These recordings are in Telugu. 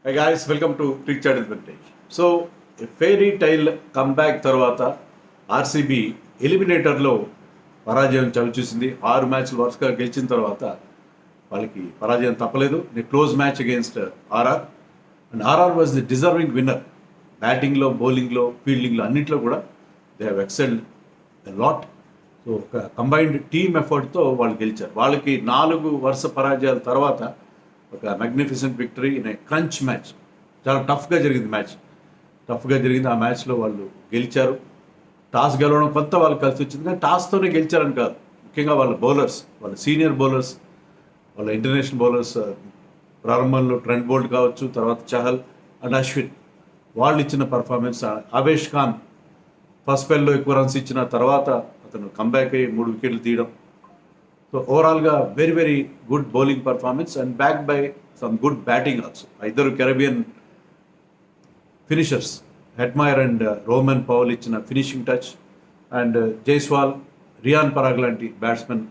Hey guys, welcome to Picture Advantage. So, fairy tile comeback తర్వాత ఆర్సీబీ ఎలిమినేటర్లో పరాజయం చవిచూసింది. 6 మ్యాచ్లు వరుసగా గెలిచిన తర్వాత వాళ్ళకి పరాజయం తప్పలేదు. The close match against RR and RR was the deserving winner. బ్యాటింగ్లో, బౌలింగ్లో, ఫీల్డింగ్లో అన్నింటిలో కూడా they have excelled a lot. So ఒక కంబైన్డ్ టీమ్ ఎఫర్ట్తో వాళ్ళు గెలిచారు. వాళ్ళకి 4 వరుస పరాజయాల తర్వాత ఒక magnificent victory in a crunch match. చాలా టఫ్గా జరిగింది. ఆ మ్యాచ్లో వాళ్ళు గెలిచారు. టాస్ గెలవడం కొంత వాళ్ళకి కలిసి వచ్చింది, కానీ టాస్తోనే గెలిచారని కాదు. ముఖ్యంగా వాళ్ళ బౌలర్స్, వాళ్ళ సీనియర్ బౌలర్స్, వాళ్ళ ఇంటర్నేషనల్ బౌలర్స్, ప్రారంభంలో ట్రెంట్ బోల్ట్ కావచ్చు, తర్వాత చహల్ అండ్ అశ్విన్, వాళ్ళు ఇచ్చిన పర్ఫార్మెన్స్. అవేష్ ఖాన్ ఫస్ట్ స్పెల్లో ఎక్కువ రన్స్ ఇచ్చిన తర్వాత అతను కంబ్యాక్ అయ్యి 3 వికెట్లు తీయడం. సో ఓవరాల్గా very very good bowling performance and back by some good batting also. ఇద్దరు Caribbean finishers, Hetmyer and Rovman Powell ఇచ్చిన finishing touch, and Jaiswal, Riyan Parag లాంటి బ్యాట్స్మెన్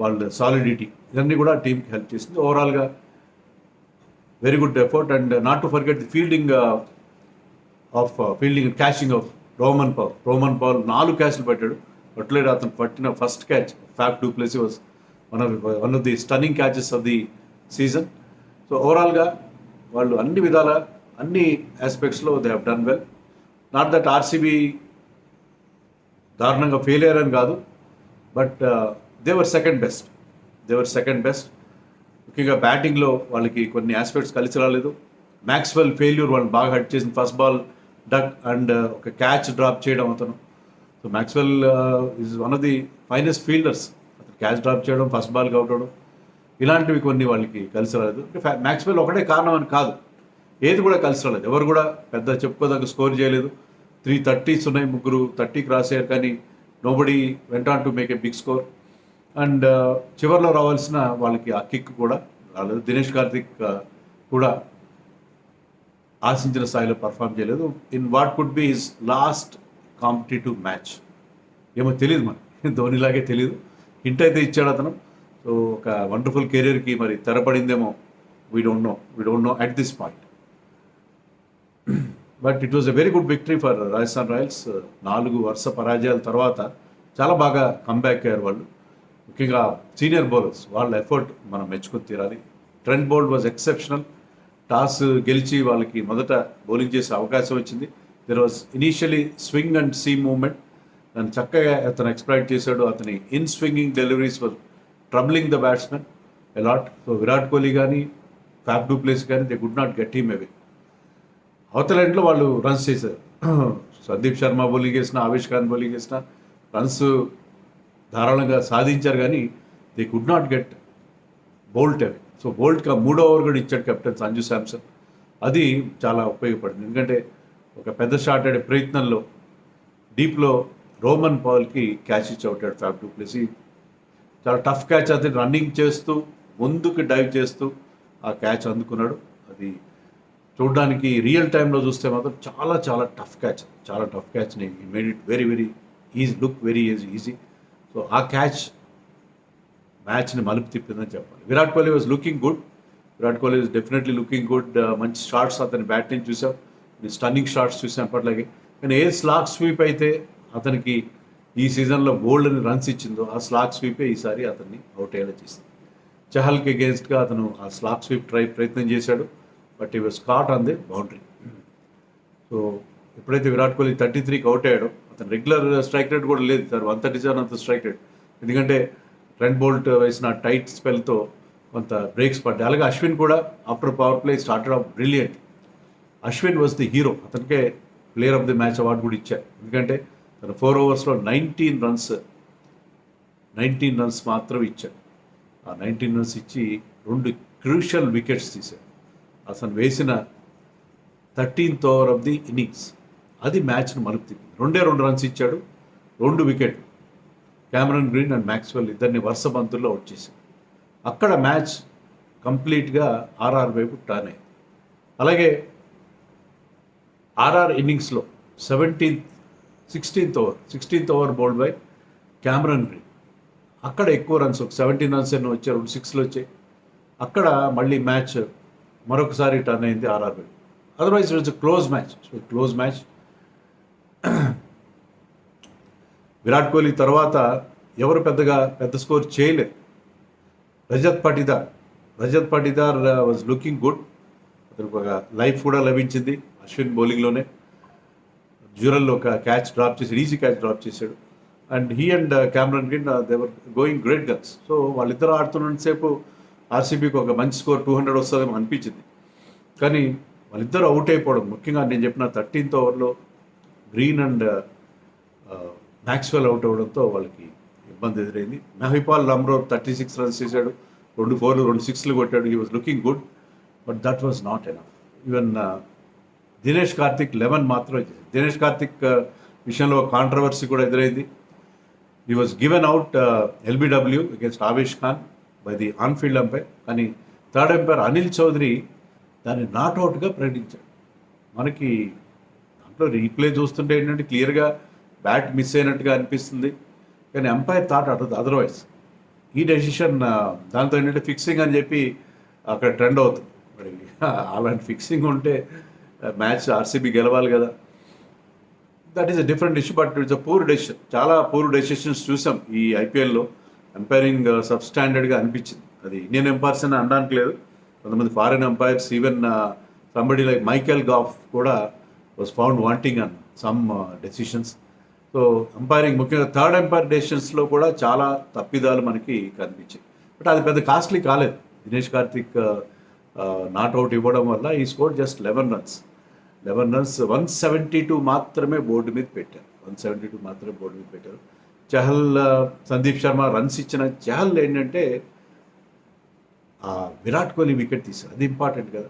వాళ్ళ సాలిడిటీ, ఇవన్నీ కూడా టీంకి హెల్ప్ చేసింది. ఓవరాల్గా very good effort. And not to forget the fielding and catching of Rovman Powell 4 క్యాచ్లు పట్టాడు. పట్టలేడు. అతను పట్టిన first catch Faf du Plessis was one of the stunning catches of the season. So ఓవరాల్గా వాళ్ళు అన్ని విధాల, అన్ని ఆస్పెక్ట్స్లో they have done well. Not that RCB దారుణంగా ఫెయిల్ అయ్యారని కాదు, బట్ దేవర్ సెకండ్ బెస్ట్. ముఖ్యంగా బ్యాటింగ్లో వాళ్ళకి కొన్ని ఆస్పెక్ట్స్ కలిసి రాలేదు. మ్యాక్స్వెల్ ఫెయిల్యూర్ వాళ్ళని బాగా హర్ట్ చేసింది. ఫస్ట్ బాల్ డక్ అండ్ ఒక క్యాచ్ డ్రాప్ చేయడం అతను. So Maxwell is one of the finest fielders. అతను క్యాచ్ డ్రాప్ చేయడం, ఫస్ట్ బాల్కి అవుట్ అవడం, ఇలాంటివి కొన్ని వాళ్ళకి కలిసి రాలేదు. మ్యాక్స్వెల్ ఒకటే కారణం అని కాదు, ఏది కూడా కలిసి రాలేదు. ఎవరు కూడా పెద్ద చెప్పుకోదగ్గ స్కోర్ చేయలేదు. 330s ఉన్నాయి, 3 30 క్రాస్ అయ్యారు, కానీ nobody went on to make a big score. And చివరిలో రావాల్సిన వాళ్ళకి ఆ కిక్ కూడా రాలేదు. దినేష్ కార్తిక్ కూడా ఆశించిన స్థాయిలో పర్ఫామ్ చేయలేదు in what could be his last competitive match. ఏమో తెలియదు, మనకి ధోనిలాగే తెలియదు. హింట్ అయితే ఇచ్చాడు అతను. సో ఒక వండర్ఫుల్ కెరీర్కి మరి తెరపడిందేమో, we don't know at this point. But it was a very good victory for Rajasthan Royals. 4 వరుస పరాజయాల తర్వాత చాలా బాగా కంబ్యాక్ అయ్యారు వాళ్ళు. ముఖ్యంగా సీనియర్ బౌలర్స్, వాళ్ళ ఎఫర్ట్ మనం మెచ్చుకొని తీరాలి. Trent Boult was exceptional. Toss గెలిచి వాళ్ళకి మొదట బౌలింగ్ చేసే అవకాశం వచ్చింది. There was initially swing and seam movement, దాన్ని చక్కగా అతను ఎక్స్ప్లాయిట్ చేశాడు. అతని in swinging deliveries were troubling the batsmen a lot. So Virat Kohli కానీ, ఫ్యాఫ్ డు ప్లెసీ కానీ, they could not get him away. అవతల ఎండ్లో వాళ్ళు రన్స్ చేశారు. సందీప్ శర్మ బౌలింగ్ చేసిన, ఆవేష్ ఖాన్ బౌలింగ్ చేసిన, రన్స్ ధారాళంగా సాధించారు, కానీ they could not get Boult away. So బోల్ట్కి 3వ ఓవర్ కూడా ఇచ్చాడు కెప్టెన్ సంజు శాంసన్. అది చాలా ఉపయోగపడింది, ఎందుకంటే ఒక పెద్ద షాట్ ఆడే ప్రయత్నంలో డీప్లో రోమన్ పౌల్కి క్యాచ్ ఇచ్చి అవుతాడు ఫ్యాఫ్ డు ప్లెసీ. చాలా టఫ్ క్యాచ్. అది రన్నింగ్ చేస్తూ ముందుకు డైవ్ చేస్తూ ఆ క్యాచ్ అందుకున్నాడు. అది చూడడానికి రియల్ టైంలో చూస్తే మాత్రం చాలా చాలా టఫ్ క్యాచ్ని made it very very easy. So ఆ క్యాచ్ మ్యాచ్ని మలుపు తిప్పిందని చెప్పాలి. Virat Kohli was looking good. Definitely looking good. మంచి షాట్స్ అతని బ్యాట్ నుంచి చూసాం, స్టన్నింగ్ షాట్స్ చూసాం అప్పట్లాగే. కానీ ఏ స్లాగ్ స్వీప్ అయితే అతనికి ఈ సీజన్లో బోల్డ్ అని రన్స్ ఇచ్చిందో, ఆ స్లాగ్ స్వీపే ఈసారి అతన్ని అవుట్ అయ్యేలా చేసింది. చహల్కి అగేన్స్ట్గా అతను ఆ స్లాగ్ స్వీప్ ప్రయత్నం చేశాడు, but he was caught on the boundary. So ఎప్పుడైతే విరాట్ కోహ్లీ 33కి అవుట్ అయ్యాడో, అతను రెగ్యులర్ స్ట్రైక్ రేట్ కూడా లేదు సార్, 137 అంత స్ట్రైక్ రేట్. ఎందుకంటే ట్రెంట్ బోల్ట్ వేసిన టైట్ స్పెల్తో కొంత బ్రేక్స్ పడ్డాయి. అలాగే అశ్విన్ కూడా after power play started off brilliant. Ashwin was the hero. అతనికే player of the match award కూడా ఇచ్చారు, ఎందుకంటే తను 4 ఓవర్స్లో 19 రన్స్ మాత్రం ఇచ్చాడు. ఆ 19 రన్స్ ఇచ్చి 2 క్రూషియల్ వికెట్స్ తీశాడు. అతను వేసిన 13th over of the innings అది మ్యాచ్ను మలుపు తిప్పింది. 2 రన్స్ ఇచ్చాడు, 2 వికెట్లు. క్యామరన్ గ్రీన్ అండ్ మ్యాక్స్వెల్ ఇద్దరిని వరుస బంతుల్లో అవుట్ చేశాడు. అక్కడ మ్యాచ్ కంప్లీట్గా ఆర్ఆర్ వైపు టర్న్ అయింది. అలాగే ఆర్ఆర్ ఇన్నింగ్స్లో 16th over bowled by Cameron green. అక్కడ ఎక్కువ రన్స్, ఒక 17 రన్స్ ఎన్నో వచ్చాయి, 2 6లు వచ్చాయి. అక్కడ మళ్ళీ మ్యాచ్ మరొకసారి టర్న్ అయింది ఆర్ఆర్ వైపు. Otherwise it was close match. Virat Kohli తర్వాత ఎవరు పెద్ద స్కోర్ చేయలేదు. Rajat Patidar was looking good. అతనికి ఒక లైఫ్ కూడా లభించింది అశ్విన్ బౌలింగ్లోనే. జ్యూరల్లో ఒక క్యాచ్ డ్రాప్ చేశాడు, ఈజీ క్యాచ్ డ్రాప్ చేశాడు. And he and Cameron Green they were going great guns. So వాళ్ళిద్దరు ఆడుతున్నంతసేపు ఆర్సీబీకి ఒక మంచి స్కోర్ 200 వస్తుందేమో అనిపించింది. కానీ వాళ్ళిద్దరూ అవుట్ అయిపోవడం, ముఖ్యంగా నేను చెప్పిన 13th ఓవర్లో గ్రీన్ అండ్ మ్యాక్స్వెల్ అవుట్ అవ్వడంతో వాళ్ళకి ఇబ్బంది ఎదురైంది. మహిపాల్ లమ్రోర్ 36 రన్స్ చేశాడు, 2 4 2 6 కొట్టాడు. He was looking good, but that was not enough. Even Dinesh Karthik 11 మాత్రమే చేశాడు. దినేష్ కార్తిక్ విషయంలో కాంట్రవర్సీ కూడా ఎదురైంది. He was given out LBW against Avesh Khan by the on field umpire. కానీ థర్డ్ అంపైర్ అనిల్ చౌదరి దాన్ని నాట్అవుట్గా ప్రకటించాడు. మనకి దాంట్లో రీప్లే చూస్తుంటే ఏంటంటే క్లియర్గా బ్యాట్ మిస్ అయినట్టుగా అనిపిస్తుంది, కానీ అంపైర్ థాట్ అదర్వైజ్. ఈ డెసిషన్ దాంతో ఏంటంటే ఫిక్సింగ్ అని చెప్పి అక్కడ ట్రెండ్ అవుతుంది. మరి అలాంటి ఫిక్సింగ్ ఉంటే మ్యాచ్ ఆర్సీబీ గెలవాలి కదా. That is a different issue, but it's a poor decision. చాలా పూర్ డెసిషన్స్ చూసాం ఈ ఐపీఎల్లో. ఎంపైరింగ్ సబ్ స్టాండర్డ్గా అనిపించింది. అది ఇండియన్ ఎంపైర్స్ అని అనడానికి లేదు, కొంతమంది foreign umpires, even somebody like Michael Gough కూడా was found wanting on some decisions. So umpiring, ముఖ్యంగా థర్డ్ ఎంపైర్ డెసిషన్స్లో కూడా చాలా తప్పిదాలు మనకి కనిపించాయి. బట్ అది పెద్ద కాస్ట్లీ కాలేదు. దినేష్ కార్తిక్ నాట్అవుట్ ఇవ్వడం వల్ల ఈ స్కోర్ జస్ట్ 11 రన్స్. 172 మాత్రమే బోర్డు మీద పెట్టారు. 172 మాత్రమే బోర్డు మీద పెట్టారు. చహల్, సందీప్ శర్మ రన్స్ ఇచ్చిన చహల్ ఏంటంటే విరాట్ కోహ్లీ వికెట్ తీశారు, అది ఇంపార్టెంట్ కదా.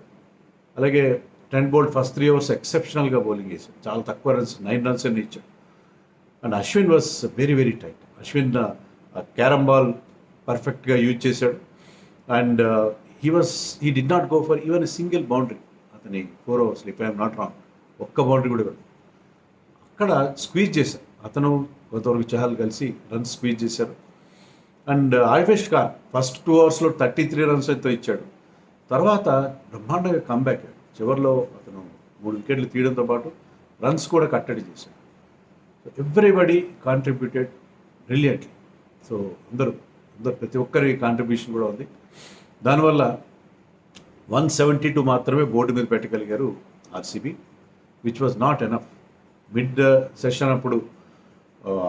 అలాగే ట్రెంట్ బోల్ట్ ఫస్ట్ 3 overs ఎక్సెప్షనల్గా బౌలింగ్ చేశాడు, చాలా తక్కువ రన్స్, 9 runs అని ఇచ్చాడు. And Ashwin was very very tight. Ashwin carrom ball పర్ఫెక్ట్గా యూజ్ చేశాడు. And he did not go for even a single boundary అతని 4 overs, if I'm not wrong. ఒక్క బౌండరీ కూడా ఇవ్వదు. అక్కడ స్క్వీజ్ చేశారు అతను, కొంతవరకు చహల్ కలిసి రన్స్ స్క్వీజ్ చేశారు. And Avesh Khan first 2 overs 33 runs అయితే ఇచ్చాడు. తర్వాత బ్రహ్మాండంగా కంబ్యాక్ అయ్యాడు. చివరిలో అతను 3 వికెట్లు తీయడంతో పాటు రన్స్ కూడా కట్టడి చేశాడు. Everybody contributed brilliantly. సో అందరూ ప్రతి ఒక్కరి కాంట్రిబ్యూషన్ కూడా ఉంది. దానివల్ల 172 మాత్రమే బోర్డు మీద పెట్టగలిగారు RCB, which was not enough. Mid session అప్పుడు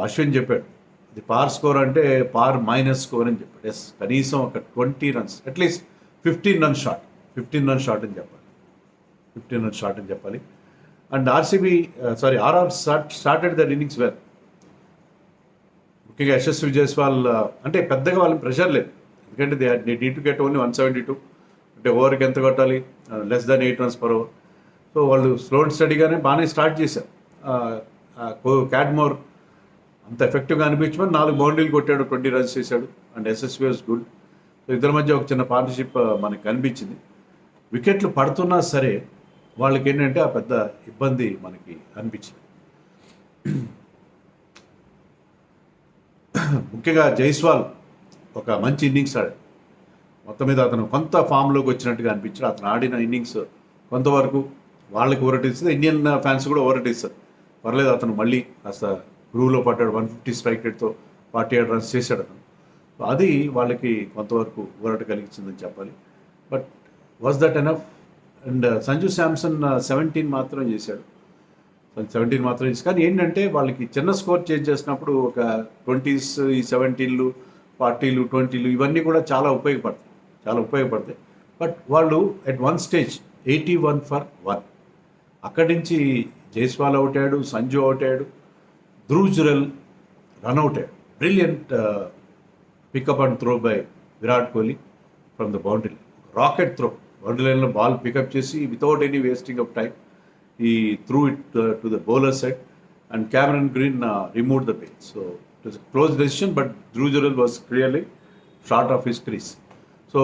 అశ్విన్ చెప్పాడు, ఇది పార్ స్కోర్ అంటే పార్ మైనస్ స్కోర్ అని చెప్పాడు. ఎస్, కనీసం ఒక 20 runs, అట్లీస్ట్ 15 runs షార్ట్ అని చెప్పాలి. 15 runs షార్ట్ అని చెప్పాలి. And RR started their innings well. ముఖ్యంగా యశస్వి జైస్వాల్ అంటే పెద్దగా వాళ్ళని ప్రెషర్ లేదు, ఎందుకంటే they need to get only 172. అంటే ఓవర్కి ఎంత కొట్టాలి, less than 8 runs per over. So వాళ్ళు స్లో అండ్ స్టడీగానే బాగానే స్టార్ట్ చేశారు. క్యాడ్మోర్ అంత ఎఫెక్టివ్గా అనిపించమని 4 బౌండరీలు కొట్టాడు, 20 runs చేశాడు. And SSV was good. So ఇద్దరి మధ్య ఒక చిన్న పార్ట్నర్షిప్ మనకు కనిపించింది. వికెట్లు పడుతున్నా సరే వాళ్ళకి ఏంటంటే ఆ పెద్ద ఇబ్బంది మనకి అనిపించింది. ముఖ్యంగా జైస్వాల్ ఒక మంచి ఇన్నింగ్స్ ఆడాడు. మొత్తం మీద అతను కొంత ఫామ్లోకి వచ్చినట్టుగా అనిపించాడు. అతను ఆడిన ఇన్నింగ్స్ కొంతవరకు వాళ్ళకి ఊరటిస్తుంది, ఇండియన్ ఫ్యాన్స్ కూడా ఊరటిస్తారు. పర్లేదు, అతను మళ్ళీ కాస్త గ్రూవ్లో పడ్డాడు. 150 strike rateతో 48 runs చేశాడు అతను. అది వాళ్ళకి కొంతవరకు ఊరట కలిగించిందని చెప్పాలి. But was that enough? And Sanju Samson 17 మాత్రం చేశాడు. కానీ ఏంటంటే వాళ్ళకి చిన్న స్కోర్ చేంజ్ చేసినప్పుడు ఒక 20s, ఈ 17లు 40లు 20లు ఇవన్నీ కూడా చాలా ఉపయోగపడతాయి. బట్ వాళ్ళు ఎట్ వన్ స్టేజ్ 81 for 1. అక్కడి నుంచి జైస్వాల్ అవుట్ అయ్యాడు, సంజు అవుట్ అయ్యాడు, ధ్రువ్ జురెల్ రన్ అవుట్ అయ్యాడు. Brilliant pickup and throw by Virat Kohli from the boundary. Rocket throw, boundary లైన్లో బాల్ పికప్ చేసి without any wasting of time he threw it to the bowler side, and Cameron Green removed the bail. So it was a close decision, but Dhruv Jurel was clearly short of his crease. So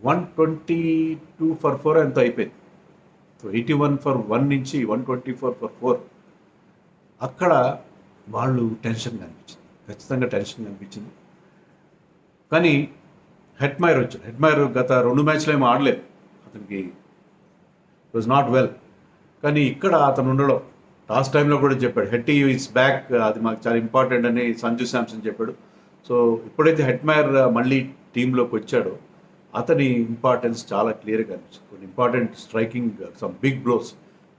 122 for 4 అంత అయిపోయింది. సో 81 for 1 నుంచి 124 for 4. అక్కడ వాళ్ళు ఖచ్చితంగా టెన్షన్ కనిపించింది. కానీ హెట్మైర్ వచ్చాడు. హెట్మైర్ గత 2 మ్యాచ్లు ఏమో ఆడలేదు. అతనికి వాజ్ నాట్ వెల్. కానీ ఇక్కడ అతను ఉండడం లాస్ట్ టైంలో కూడా చెప్పాడు, హెట్టి ఈజ్ బ్యాక్, అది మాకు చాలా ఇంపార్టెంట్ అని సంజు శాంసన్ చెప్పాడు. సో ఎప్పుడైతే హెట్మైర్ మళ్ళీ టీంలోకి వచ్చాడో అతని ఇంపార్టెన్స్ చాలా క్లియర్గా కనిపించింది. కొన్ని important striking, some big blows,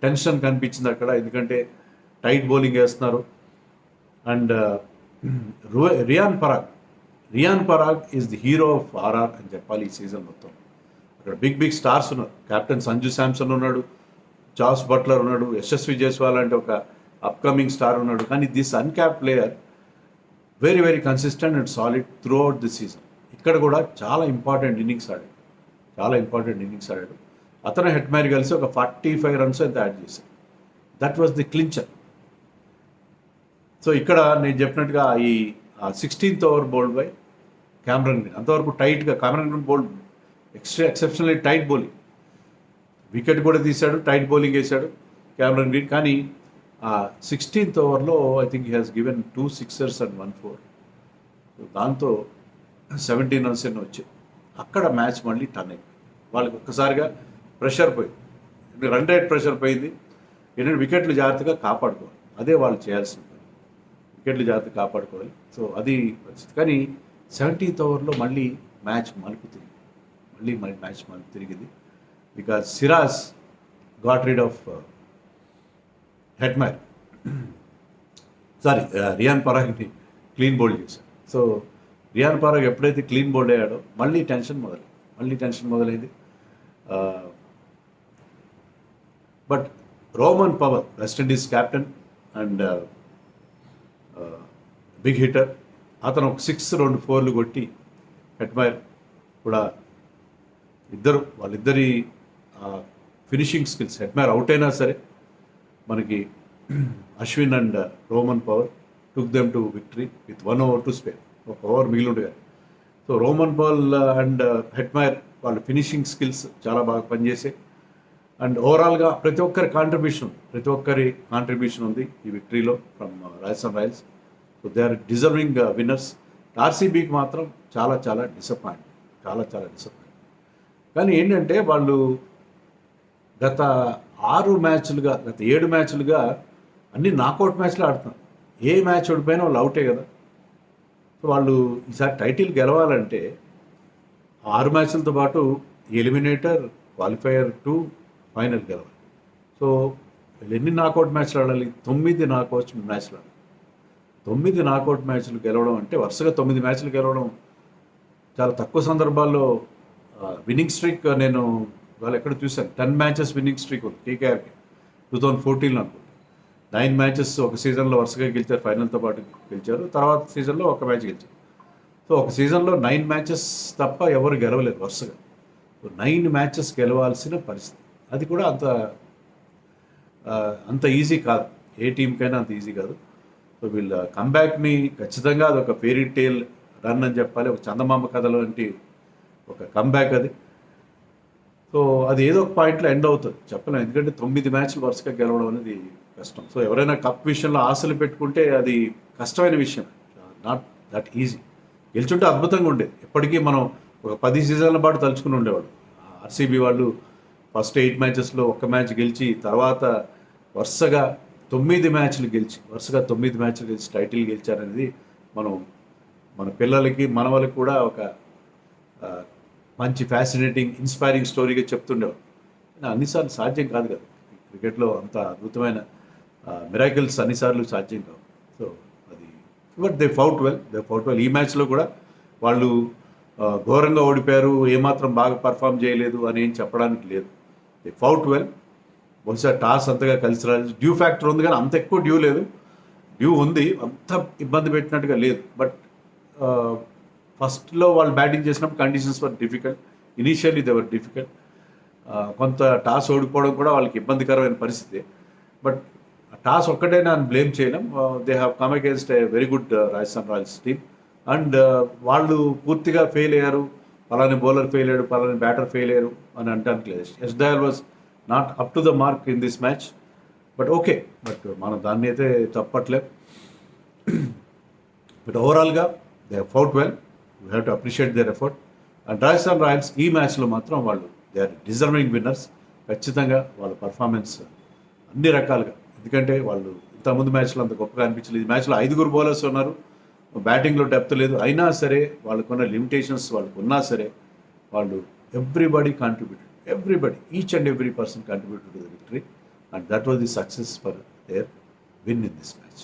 tension కనిపించింది అక్కడ, ఎందుకంటే టైట్ బౌలింగ్ వేస్తున్నారు. And Riyan Parag is the hero of RR అని చెప్పాలి ఈ సీజన్ మొత్తం. అక్కడ బిగ్ స్టార్స్ ఉన్నారు. కెప్టెన్ సంజు శాంసన్ ఉన్నాడు, జాస్ బట్లర్ ఉన్నాడు, యశస్వి జైస్వాల్ అంటే ఒక అప్కమింగ్ స్టార్ ఉన్నాడు. కానీ this uncap player very consistent and solid through out the season. ఇక్కడ కూడా చాలా ఇంపార్టెంట్ ఇన్నింగ్స్ ఆడాడు. అతను హెట్మైర్ కలిసి ఒక 45 runs అయితే యాడ్ చేశారు. That was the clincher. So ఇక్కడ నేను చెప్పినట్టుగా ఈ 16th over bowled by Cameron Green. అంతవరకు టైట్గా Cameron Green bowled exceptionally tight bowling, wicket కూడా తీశాడు, టైట్ బౌలింగ్ వేశాడు క్యామరన్ గ్రీన్. కానీ 16th ఓవర్లో I think he has given 2 sixers and 1 4. దాంతో 17 runs ఎన్నో వచ్చాయి. అక్కడ మ్యాచ్ మళ్ళీ టర్న్ అయిపోయింది. వాళ్ళకి ఒక్కసారిగా ప్రెషర్ పోయింది, రన్ రేట్ ప్రెషర్ పోయింది. ఏంటంటే వికెట్లు జాగ్రత్తగా కాపాడుకోవాలి, అదే వాళ్ళు చేయాల్సిన పని, వికెట్లు జాగ్రత్తగా కాపాడుకోవాలి. సో అది పరిస్థితి. కానీ 17th ఓవర్లో మళ్ళీ మ్యాచ్ మలుపు తిరిగింది. Because Siraj got rid of Hetmyer, Riyan పరాగ్ని క్లీన్ బౌల్డ్ చేశాడు. సో రియాన్ పరాగ్ ఎప్పుడైతే క్లీన్ బౌల్డ్ అయ్యాడో మళ్ళీ టెన్షన్ మొదలైంది. But Rovman Powell, West Indies captain and big hitter, అతను ఒక 6, 2 4 కొట్టి హెట్మైర్ కూడా వాళ్ళిద్దరి ఫినిషింగ్ స్కిల్స్, హెట్మైర్ అవుట్ అయినా సరే మనకి Ashwin and Roman power took them to victory with 1 over to spare. ఒక ఓవర్ మిగిలి ఉండగా. So Roman power and Hetmyer వాళ్ళ ఫినిషింగ్ స్కిల్స్ చాలా బాగా పనిచేసాయి. అండ్ ఓవరాల్గా ప్రతి ఒక్కరి కాంట్రిబ్యూషన్ ఉంది ఈ విక్టరీలో from Rajasthan Royals. So they are deserving winners. ఆర్సీబీకి మాత్రం చాలా డిసప్పాయింట్. కానీ ఏంటంటే వాళ్ళు గత 7 మ్యాచ్లుగా అన్ని నాకౌట్ మ్యాచ్లు ఆడుతున్నారు. ఏ మ్యాచ్ ఓడిపోయినా వాళ్ళు అవుటే కదా. సో వాళ్ళు ఈసారి టైటిల్ గెలవాలంటే 6 మ్యాచ్లతో పాటు ఎలిమినేటర్, క్వాలిఫైయర్ 2, ఫైనల్ గెలవాలి. సో వీళ్ళు ఎన్ని నాకౌట్ మ్యాచ్లు ఆడాలి? 9 నాకౌట్ మ్యాచ్లు ఆడాలి. 9 నాకౌట్ మ్యాచ్లు గెలవడం అంటే, వరుసగా 9 మ్యాచ్లు గెలవడం చాలా తక్కువ సందర్భాల్లో. విన్నింగ్ స్ట్రీక్ నేను వాళ్ళు ఎక్కడ చూశాను, 10 matches విన్నింగ్ స్ట్రీక్ ఉంది కేకేఆర్కి 2014 అనుకుంటా. 9 matches ఒక సీజన్లో వరుసగా గెలిచారు, ఫైనల్తో పాటు గెలిచారు. తర్వాత సీజన్లో ఒక మ్యాచ్ గెలిచారు. సో ఒక సీజన్లో 9 matches తప్ప ఎవరు గెలవలేదు వరుసగా. సో 9 matches గెలవాల్సిన పరిస్థితి. అది కూడా అంత ఈజీ కాదు, ఏ టీంకైనా అంత ఈజీ కాదు. సో వీళ్ళ కంబ్యాక్ని ఖచ్చితంగా అది ఒక ఫెయిరీ టేల్ రన్ అని చెప్పాలి, ఒక చందమామ కథ లాంటి ఒక కంబ్యాక్ అది. సో అది ఏదో ఒక పాయింట్లో ఎండ్ అవుతుంది, చెప్పలేము. ఎందుకంటే 9 matches వరుసగా గెలవడం అనేది కష్టం. సో ఎవరైనా కప్ విషయంలో ఆశలు పెట్టుకుంటే అది కష్టమైన విషయం, నాట్ దట్ ఈజీ. గెలుచుంటే అద్భుతంగా ఉండేది. ఎప్పటికీ మనం ఒక 10 seasons పాటు తలుచుకుని ఉండేవాడు. ఆర్సీబీ వాళ్ళు ఫస్ట్ 8 matchesలో ఒక మ్యాచ్ గెలిచి, తర్వాత వరుసగా 9 matches గెలిచి టైటిల్ గెలిచారనేది మన పిల్లలకి, మన వాళ్ళకి కూడా ఒక మంచి ఫ్యాసినేటింగ్, ఇన్స్పైరింగ్ స్టోరీగా చెప్తుండేవారు. అన్నిసార్లు సాధ్యం కాదు కదా క్రికెట్లో, అంత అద్భుతమైన మిరాకిల్స్ అన్నిసార్లు సాధ్యం కావు. సో అది, బట్ దే ఫౌట్ వెల్. ఈ మ్యాచ్లో కూడా వాళ్ళు ఘోరంగా ఓడిపోయారు, ఏమాత్రం బాగా పర్ఫామ్ చేయలేదు అని ఏం చెప్పడానికి లేదు. They fought well. బహుశా టాస్ అంతగా కలిసి రాలేదు, డ్యూ ఫ్యాక్టర్ ఉంది, కానీ అంత ఎక్కువ డ్యూ లేదు. డ్యూ ఉంది, అంత ఇబ్బంది పెట్టినట్టుగా లేదు. బట్ ఫస్ట్లో వాళ్ళు బ్యాటింగ్ చేసినప్పుడు conditions were difficult. Initially they were difficult. కొంత టాస్ ఓడిపోవడం కూడా వాళ్ళకి ఇబ్బందికరమైన పరిస్థితి. బట్ టాస్ ఒక్కటే నేను బ్లేమ్ చేయలేం. They have come against a very good Rajasthan Royals team. And వాళ్ళు పూర్తిగా ఫెయిల్ అయ్యారు, పలాని బౌలర్ ఫెయిల్ అయ్యాడు, పలాని బ్యాటర్ ఫెయిల్ అయ్యారు అని అంటానికి లేదు. Yash Dayal was not up to the mark in this match. But okay, మనం దాన్ని అయితే తప్పట్లేదు. బట్ ఓవరాల్గా they have fought well. We have to appreciate there effort. And Rajasthan Royals ఈ మ్యాచ్లో మాత్రం వాళ్ళు దే ఆర్ డిజర్వింగ్ విన్నర్స్. ఖచ్చితంగా వాళ్ళ పర్ఫార్మెన్స్ అన్ని రకాలుగా, ఎందుకంటే వాళ్ళు ఇంతకుముందు మ్యాచ్లో అంత గొప్పగా అనిపించలేదు. ఈ మ్యాచ్లో 5 బౌలర్స్ ఉన్నారు, బ్యాటింగ్లో డెప్త్ లేదు, అయినా సరే వాళ్ళకున్న లిమిటేషన్స్ వాళ్ళకు ఉన్నా సరే వాళ్ళు everybody each and every person contributed to the victory, and that was the success for their win in this match.